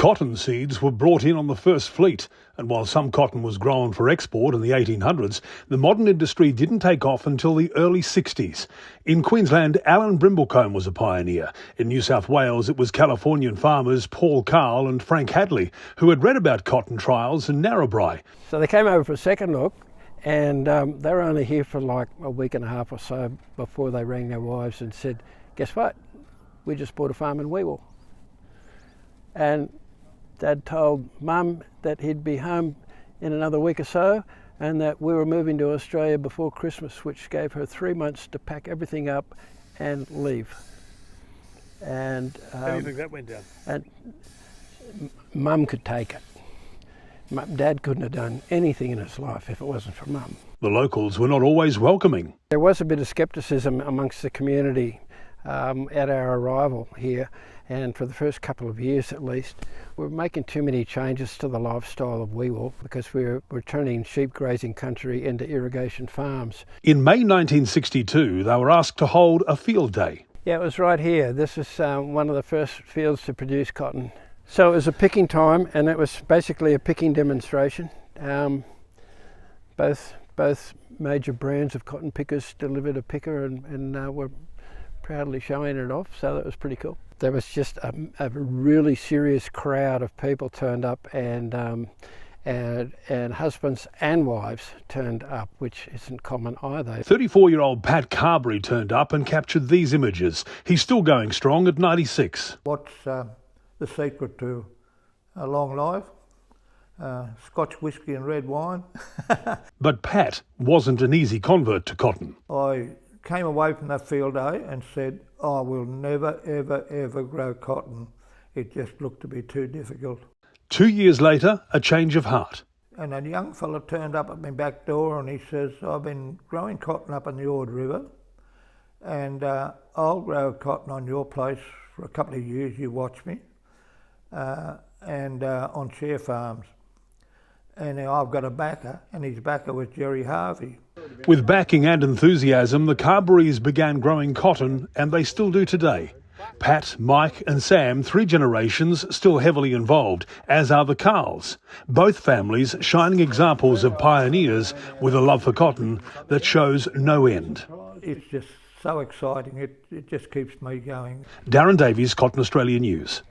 Cotton seeds were brought in on the first fleet, and while some cotton was grown for export in the 1800s, the modern industry didn't take off until the early 60s. In Queensland, Alan Brimblecombe was a pioneer. In New South Wales, it was Californian farmers Paul Kahl and Frank Hadley who had read about cotton trials in Narrabri. So they came over for a second look, and they were only here for like a week and a half or so before they rang their wives and said, guess what, we just bought a farm in Wee Waa. And Dad told Mum that he'd be home in another week or so, and that we were moving to Australia before Christmas, which gave her 3 months to pack everything up and leave. And how do you think that went down? And Mum could take it. Dad couldn't have done anything in his life if it wasn't for Mum. The locals were not always welcoming. There was a bit of scepticism amongst the community at our arrival here, and for the first couple of years at least, we were making too many changes to the lifestyle of Wee Waa because we were turning sheep grazing country into irrigation farms. In May 1962, they were asked to hold a field day. Yeah, it was right here. This is one of the first fields to produce cotton. So it was a picking time, and it was basically a picking demonstration. Both major brands of cotton pickers delivered a picker and were proudly showing it off, so that was pretty cool. There was just a really serious crowd of people turned up, and husbands and wives turned up, which isn't common either. 34-year-old Pat Carberry turned up and captured these images. He's still going strong at 96. What's the secret to a long life? Scotch whisky and red wine. But Pat wasn't an easy convert to cotton. I came away from that field day and said, I will never, ever, ever grow cotton. It just looked to be too difficult. 2 years later, a change of heart. And a young fella turned up at my back door and he says, I've been growing cotton up in the Ord River, and I'll grow cotton on your place for a couple of years, you watch me, and on share farms. And now I've got a backer, and his backer was Jerry Harvey. With backing and enthusiasm, the Carberrys began growing cotton, and they still do today. Pat, Mike and Sam, 3 generations, still heavily involved, as are the Kahls. Both families shining examples of pioneers with a love for cotton that shows no end. It's just so exciting, it just keeps me going. Darren Davies, Cotton Australia News.